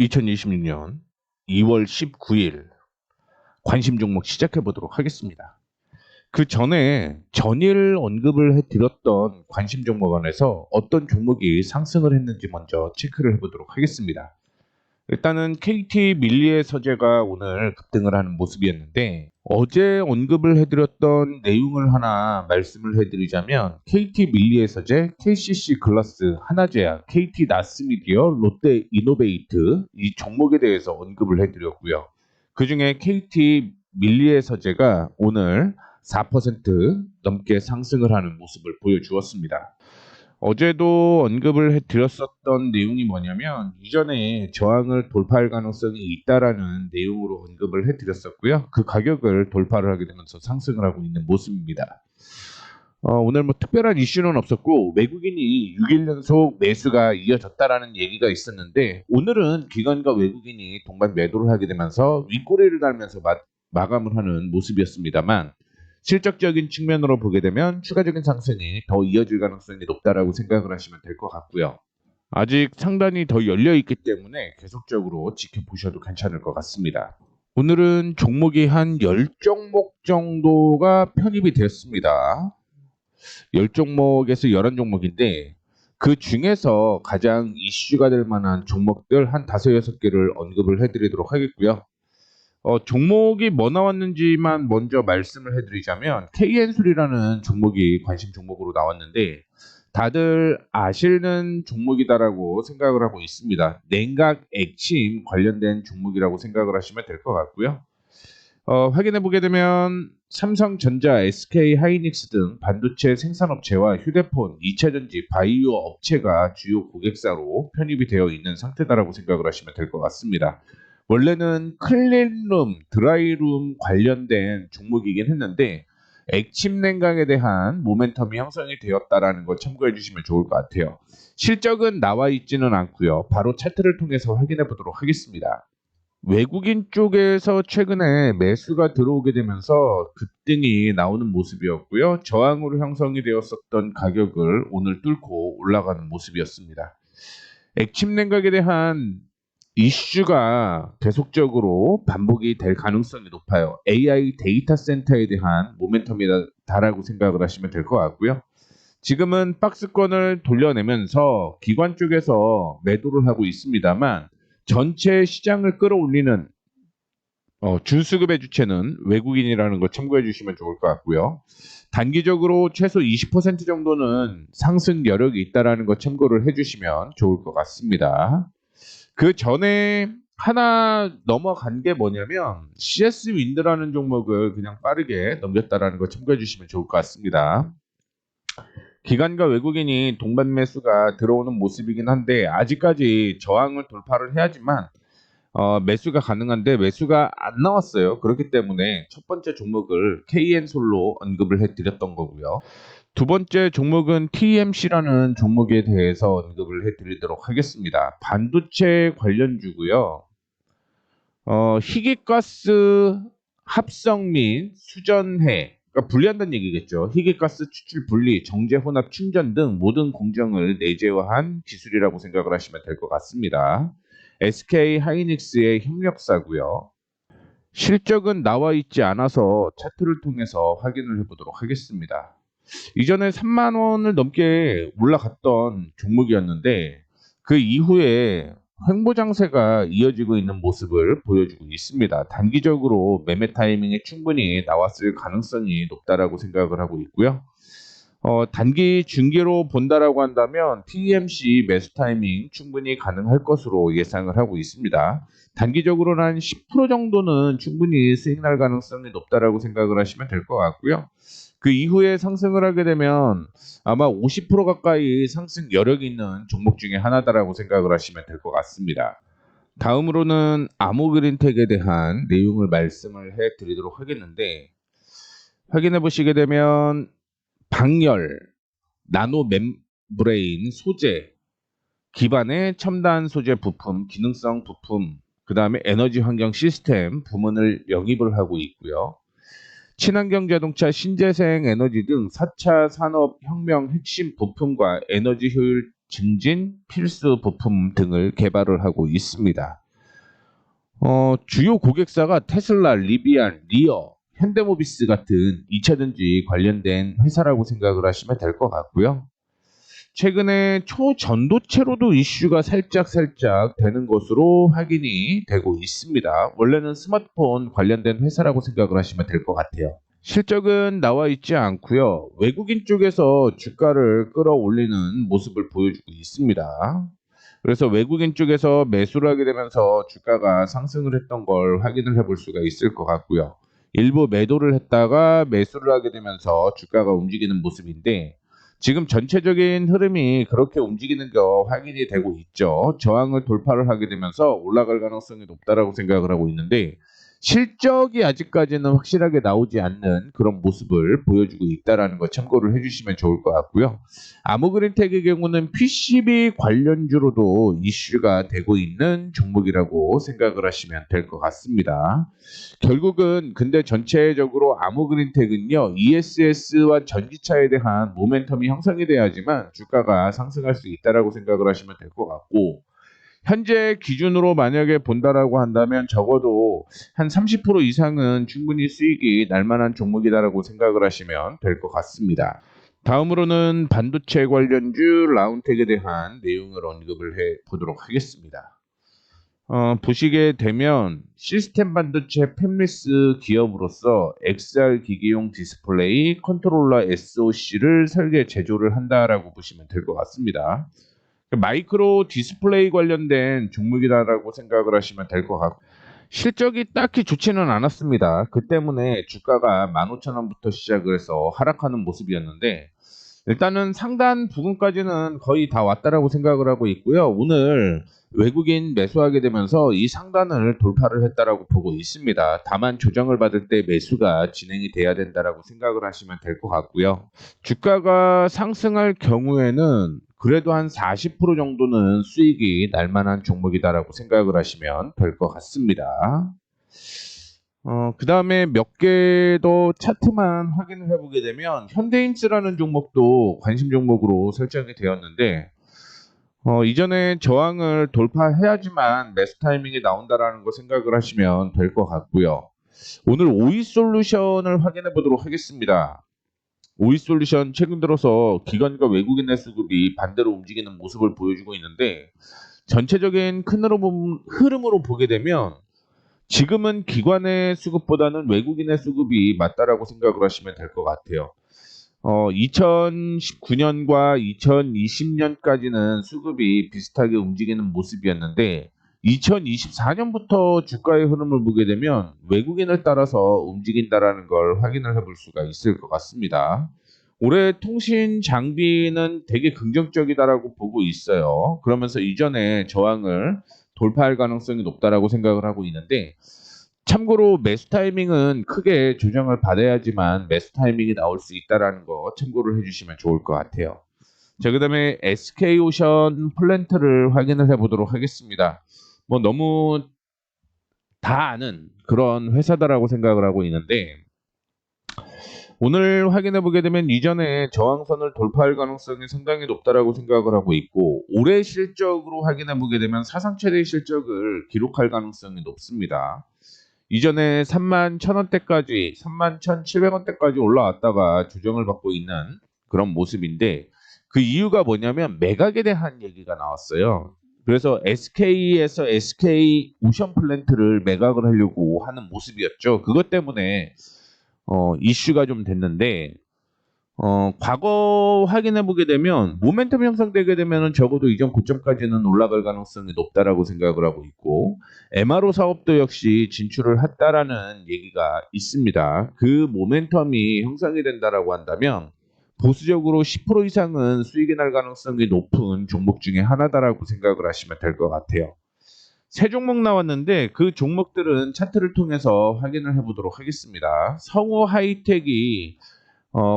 2026년 2월 19일 관심 종목 시작해 보도록 하겠습니다. 그 전에 전일 언급을 해드렸던 관심 종목 안에서 어떤 종목이 상승을 했는지 먼저 체크를 해보도록 하겠습니다. 일단은 KT 밀리의 서재가 오늘 급등을 하는 모습이었는데, 어제 언급을 해드렸던 내용을 하나 말씀을 해드리자면 KT 밀리의 서재, KCC 글라스, 하나제약, KT 나스미디어, 롯데 이노베이트 이 종목에 대해서 언급을 해드렸고요. 그 중에 KT 밀리의 서재가 오늘 4% 넘게 상승을 하는 모습을 보여주었습니다. 어제도 언급을 해드렸었던 내용이 뭐냐면, 이전에 저항을 돌파할 가능성이 있다라는 내용으로 언급을 해드렸었고요. 그 가격을 돌파를 하게 되면서 상승을 하고 있는 모습입니다. 오늘 뭐 특별한 이슈는 없었고, 외국인이 6일 연속 매수가 이어졌다라는 얘기가 있었는데, 오늘은 기관과 외국인이 동반 매도를 하게 되면서 윗꼬리를 달면서 마감을 하는 모습이었습니다만, 실적적인 측면으로 보게 되면 추가적인 상승이 더 이어질 가능성이 높다라고 생각을 하시면 될 것 같고요. 아직 상단이 더 열려 있기 때문에 계속적으로 지켜보셔도 괜찮을 것 같습니다. 오늘은 종목이 한 10종목 정도가 편입이 되었습니다. 10종목에서 11종목인데 그 중에서 가장 이슈가 될 만한 종목들 한 5, 6개를 언급을 해드리도록 하겠고요. 종목이 뭐 나왔는지만 먼저 말씀을 해드리자면, KN술이라는 종목이 관심 종목으로 나왔는데 다들 아시는 종목이다라고 생각을 하고 있습니다. 냉각 액침 관련된 종목이라고 생각을 하시면 될 것 같고요. 확인해 보게 되면 삼성전자, SK하이닉스 등 반도체 생산업체와 휴대폰, 2차전지, 바이오 업체가 주요 고객사로 편입이 되어 있는 상태다라고 생각을 하시면 될 것 같습니다. 원래는 클린룸, 드라이룸 관련된 종목이긴 했는데 액침 냉각에 대한 모멘텀이 형성이 되었다라는 거 참고해 주시면 좋을 것 같아요. 실적은 나와 있지는 않고요. 바로 차트를 통해서 확인해 보도록 하겠습니다. 외국인 쪽에서 최근에 매수가 들어오게 되면서 급등이 나오는 모습이었고요. 저항으로 형성이 되었었던 가격을 오늘 뚫고 올라가는 모습이었습니다. 액침 냉각에 대한 이슈가 계속적으로 반복이 될 가능성이 높아요. AI 데이터 센터에 대한 모멘텀이다라고 생각을 하시면 될 것 같고요. 지금은 박스권을 돌려내면서 기관 쪽에서 매도를 하고 있습니다만, 전체 시장을 끌어올리는 준수급의 주체는 외국인이라는 거 참고해 주시면 좋을 것 같고요. 단기적으로 최소 20% 정도는 상승 여력이 있다는 거 참고를 해주시면 좋을 것 같습니다. 그 전에 하나 넘어간 게 뭐냐면, CS 윈드라는 종목을 그냥 빠르게 넘겼다라는 거 참고해 주시면 좋을 것 같습니다. 기관과 외국인이 동반 매수가 들어오는 모습이긴 한데 아직까지 저항을 돌파를 해야지만 매수가 가능한데 매수가 안 나왔어요. 그렇기 때문에 첫 번째 종목을 KN솔로 언급을 해드렸던 거고요. 두 번째 종목은 TMC라는 종목에 대해서 언급을 해드리도록 하겠습니다. 반도체 관련주고요. 희귀가스 합성 및 수전해, 그러니까 분리한다는 얘기겠죠. 희귀가스 추출 분리, 정제 혼합 충전 등 모든 공정을 내재화한 기술이라고 생각을 하시면 될 것 같습니다. SK 하이닉스의 협력사고요. 실적은 나와 있지 않아서 차트를 통해서 확인을 해보도록 하겠습니다. 이전에 3만 원을 넘게 올라갔던 종목이었는데 그 이후에 횡보장세가 이어지고 있는 모습을 보여주고 있습니다. 단기적으로 매매 타이밍에 충분히 나왔을 가능성이 높다라고 생각을 하고 있고요. 단기 중기로 본다라고 한다면 TMC 매수 타이밍 충분히 가능할 것으로 예상을 하고 있습니다. 단기적으로는 한 10% 정도는 충분히 수익 날 가능성이 높다라고 생각을 하시면 될 것 같고요. 그 이후에 상승을 하게 되면 아마 50% 가까이 상승 여력이 있는 종목 중에 하나다라고 생각을 하시면 될 것 같습니다. 다음으로는 아모그린텍에 대한 내용을 말씀을 해드리도록 하겠는데, 확인해 보시게 되면 방열, 나노 멤브레인 소재 기반의 첨단 소재 부품, 기능성 부품, 그 다음에 에너지 환경 시스템 부문을 영입을 하고 있고요. 친환경 자동차, 신재생 에너지 등 4차 산업혁명 핵심 부품과 에너지 효율 증진 필수 부품 등을 개발을 하고 있습니다. 주요 고객사가 테슬라, 리비안, 리어, 현대모비스 같은 2차전지 관련된 회사라고 생각을 하시면 될 것 같고요. 최근에 초전도체로도 이슈가 살짝 되는 것으로 확인이 되고 있습니다. 원래는 스마트폰 관련된 회사라고 생각을 하시면 될 것 같아요. 실적은 나와 있지 않고요. 외국인 쪽에서 주가를 끌어올리는 모습을 보여주고 있습니다. 그래서 외국인 쪽에서 매수를 하게 되면서 주가가 상승을 했던 걸 확인을 해볼 수가 있을 것 같고요. 일부 매도를 했다가 매수를 하게 되면서 주가가 움직이는 모습인데 지금 전체적인 흐름이 그렇게 움직이는 거 확인이 되고 있죠. 저항을 돌파를 하게 되면서 올라갈 가능성이 높다라고 생각을 하고 있는데 실적이 아직까지는 확실하게 나오지 않는 그런 모습을 보여주고 있다라는 거 참고를 해주시면 좋을 것 같고요. 아모그린텍의 경우는 PCB 관련주로도 이슈가 되고 있는 종목이라고 생각을 하시면 될 것 같습니다. 결국은 근데 전체적으로 아모그린텍은요 ESS와 전기차에 대한 모멘텀이 형성이 돼야지만 주가가 상승할 수 있다라고 생각을 하시면 될 것 같고 현재 기준으로 만약에 본다라고 한다면 적어도 한 30% 이상은 충분히 수익이 날 만한 종목이다라고 생각을 하시면 될 것 같습니다. 다음으로는 반도체 관련주 라운텍에 대한 내용을 언급을 해 보도록 하겠습니다. 보시게 되면 시스템 반도체 팹리스 기업으로서 XR 기기용 디스플레이 컨트롤러 SoC를 설계 제조를 한다라고 보시면 될 것 같습니다. 마이크로 디스플레이 관련된 종목이다라고 생각을 하시면 될 것 같고 실적이 딱히 좋지는 않았습니다. 그 때문에 주가가 15,000원부터 시작을 해서 하락하는 모습이었는데 일단은 상단 부분까지는 거의 다 왔다라고 생각을 하고 있고요. 오늘 외국인 매수하게 되면서 이 상단을 돌파를 했다라고 보고 있습니다. 다만 조정을 받을 때 매수가 진행이 돼야 된다라고 생각을 하시면 될 것 같고요. 주가가 상승할 경우에는 그래도 한 40% 정도는 수익이 날 만한 종목이다라고 생각을 하시면 될 것 같습니다. 그 다음에 몇 개 더 차트만 확인을 해보게 되면 현대인스라는 종목도 관심 종목으로 설정이 되었는데 이전에 저항을 돌파해야지만 매수 타이밍이 나온다라는 거 생각을 하시면 될 것 같고요. 오늘 오이솔루션을 확인해 보도록 하겠습니다. 오이솔루션 최근 들어서 기관과 외국인의 수급이 반대로 움직이는 모습을 보여주고 있는데 전체적인 큰 흐름으로 보게 되면 지금은 기관의 수급보다는 외국인의 수급이 맞다라고 생각을 하시면 될 것 같아요. 2019년과 2020년까지는 수급이 비슷하게 움직이는 모습이었는데 2024년부터 주가의 흐름을 보게 되면 외국인을 따라서 움직인다라는 걸 확인을 해볼 수가 있을 것 같습니다. 올해 통신 장비는 되게 긍정적이다라고 보고 있어요. 그러면서 이전에 저항을 돌파할 가능성이 높다라고 생각을 하고 있는데 참고로 매수 타이밍은 크게 조정을 받아야지만 매수 타이밍이 나올 수 있다라는 거 참고를 해주시면 좋을 것 같아요. 자, 그다음에 SK오션 플랜트를 확인을 해보도록 하겠습니다. 뭐 너무 다 아는 그런 회사다라고 생각을 하고 있는데 오늘 확인해 보게 되면 이전에 저항선을 돌파할 가능성이 상당히 높다라고 생각을 하고 있고 올해 실적으로 확인해 보게 되면 사상 최대 실적을 기록할 가능성이 높습니다. 이전에 31,000원대까지 31,700원대까지 올라왔다가 조정을 받고 있는 그런 모습인데 그 이유가 뭐냐면 매각에 대한 얘기가 나왔어요. 그래서 SK에서 SK 오션 플랜트를 매각을 하려고 하는 모습이었죠. 그것 때문에 이슈가 좀 됐는데 과거 확인해 보게 되면 모멘텀 형성되게 되면 적어도 이전 고점까지는 올라갈 가능성이 높다라고 생각을 하고 있고 MRO 사업도 역시 진출을 했다라는 얘기가 있습니다. 그 모멘텀이 형성이 된다라고 한다면 보수적으로 10% 이상은 수익이 날 가능성이 높은 종목 중에 하나다라고 생각을 하시면 될 것 같아요. 세 종목 나왔는데 그 종목들은 차트를 통해서 확인을 해보도록 하겠습니다. 성우 하이텍이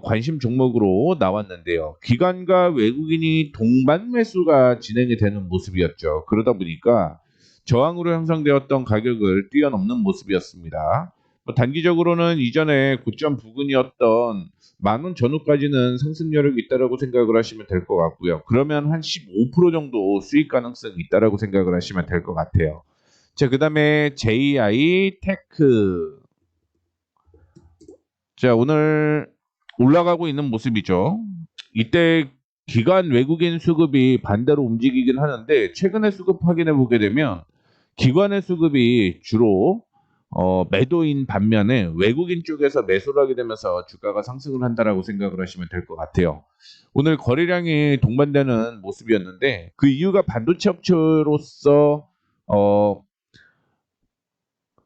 관심 종목으로 나왔는데요. 기관과 외국인이 동반 매수가 진행이 되는 모습이었죠. 그러다 보니까 저항으로 형성되었던 가격을 뛰어넘는 모습이었습니다. 단기적으로는 이전에 고점 부근이었던 10,000원 전후까지는 상승 여력이 있다라고 생각을 하시면 될 것 같고요. 그러면 한 15% 정도 수익 가능성이 있다라고 생각을 하시면 될 것 같아요. 자, 그 다음에 JI 테크. 자, 오늘 올라가고 있는 모습이죠. 이때 기관 외국인 수급이 반대로 움직이긴 하는데 최근에 수급 확인해 보게 되면 기관의 수급이 주로 매도인 반면에 외국인 쪽에서 매수를 하게 되면서 주가가 상승을 한다라고 생각을 하시면 될 것 같아요. 오늘 거래량이 동반되는 모습이었는데 그 이유가 반도체 업체로서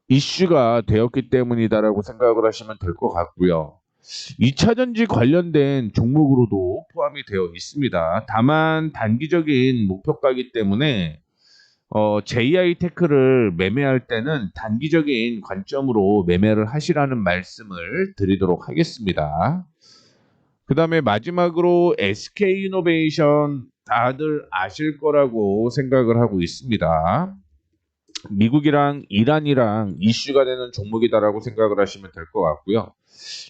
이슈가 되었기 때문이다라고 생각을 하시면 될 것 같고요. 2차 전지 관련된 종목으로도 포함이 되어 있습니다. 다만 단기적인 목표가이기 때문에 JI 테크를 매매할 때는 단기적인 관점으로 매매를 하시라는 말씀을 드리도록 하겠습니다. 그 다음에 마지막으로 SK이노베이션 다들 아실 거라고 생각을 하고 있습니다. 미국이랑 이란이랑 이슈가 되는 종목이다라고 생각을 하시면 될 것 같고요.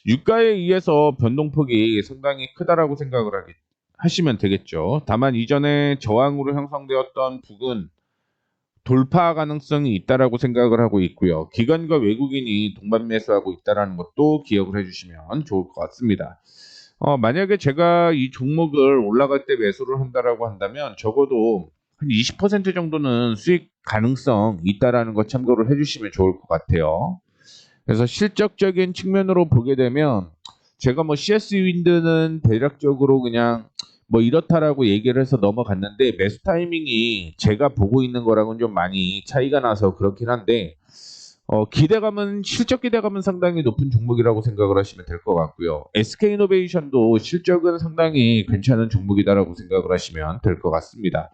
유가에 의해서 변동폭이 상당히 크다라고 생각을 하시면 되겠죠. 다만 이전에 저항으로 형성되었던 부근 돌파 가능성이 있다라고 생각을 하고 있고요. 기관과 외국인이 동반 매수하고 있다라는 것도 기억을 해주시면 좋을 것 같습니다. 만약에 제가 이 종목을 올라갈 때 매수를 한다라고 한다면 적어도 한 20% 정도는 수익 가능성 있다라는 거 참고를 해주시면 좋을 것 같아요. 그래서 실적적인 측면으로 보게 되면 제가 뭐 CS 윈드는 대략적으로 그냥 뭐 이렇다라고 얘기를 해서 넘어갔는데 매수 타이밍이 제가 보고 있는 거랑은 좀 많이 차이가 나서 그렇긴 한데 기대감은 실적 기대감은 상당히 높은 종목이라고 생각을 하시면 될 것 같고요. SK이노베이션도 실적은 상당히 괜찮은 종목이다라고 생각을 하시면 될 것 같습니다.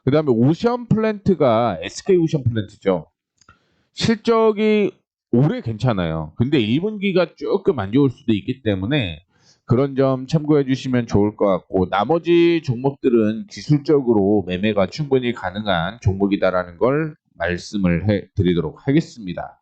그 다음에 오션플랜트가 SK오션플랜트죠. 실적이 올해 괜찮아요. 근데 1분기가 조금 안 좋을 수도 있기 때문에 그런 점 참고해 주시면 좋을 것 같고 나머지 종목들은 기술적으로 매매가 충분히 가능한 종목이다라는 걸 말씀을 해 드리도록 하겠습니다.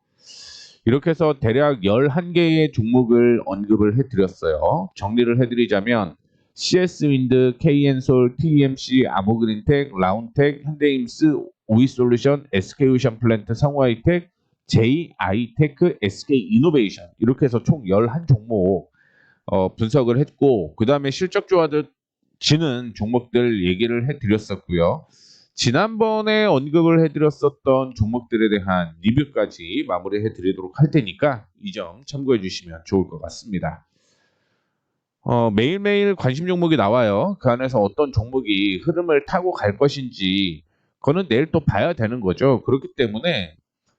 이렇게 해서 대략 11개의 종목을 언급을 해 드렸어요. 정리를 해 드리자면 CS윈드, KN솔, TEMC, 아모그린텍, 라운텍, 현대임스, 오이솔루션, SK오션플랜트, 성우하이텍, JI테크, SK이노베이션 이렇게 해서 총 11종목 분석을 했고 그 다음에 실적 좋아지는 종목들 얘기를 해드렸었고요. 지난번에 언급을 해드렸었던 종목들에 대한 리뷰까지 마무리해드리도록 할 테니까 이 점 참고해 주시면 좋을 것 같습니다. 매일매일 관심 종목이 나와요. 그 안에서 어떤 종목이 흐름을 타고 갈 것인지 그거는 내일 또 봐야 되는 거죠. 그렇기 때문에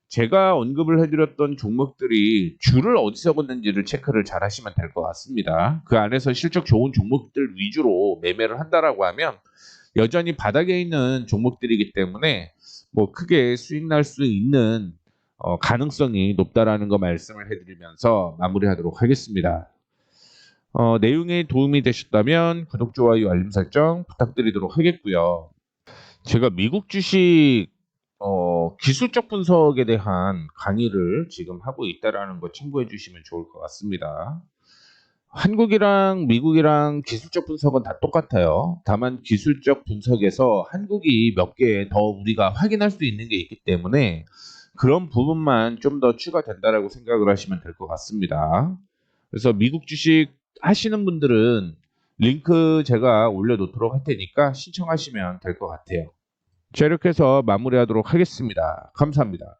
제가 언급을 해드렸던 종목들이 줄을 어디서 걷는지를 체크를 잘 하시면 될 것 같습니다. 그 안에서 실적 좋은 종목들 위주로 매매를 한다라고 하면 여전히 바닥에 있는 종목들이기 때문에 뭐 크게 수익 날 수 있는 가능성이 높다라는 거 말씀을 해드리면서 마무리하도록 하겠습니다. 내용이 도움이 되셨다면 구독, 좋아요, 알림 설정 부탁드리도록 하겠고요. 제가 미국 주식 기술적 분석에 대한 강의를 지금 하고 있다라는 거 참고해 주시면 좋을 것 같습니다. 한국이랑 미국이랑 기술적 분석은 다 똑같아요. 다만 기술적 분석에서 한국이 몇 개 더 우리가 확인할 수 있는 게 있기 때문에 그런 부분만 좀 더 추가된다라고 생각을 하시면 될 것 같습니다. 그래서 미국 주식 하시는 분들은 링크 제가 올려놓도록 할 테니까 신청하시면 될 것 같아요. 자, 이렇게 해서 마무리하도록 하겠습니다. 감사합니다.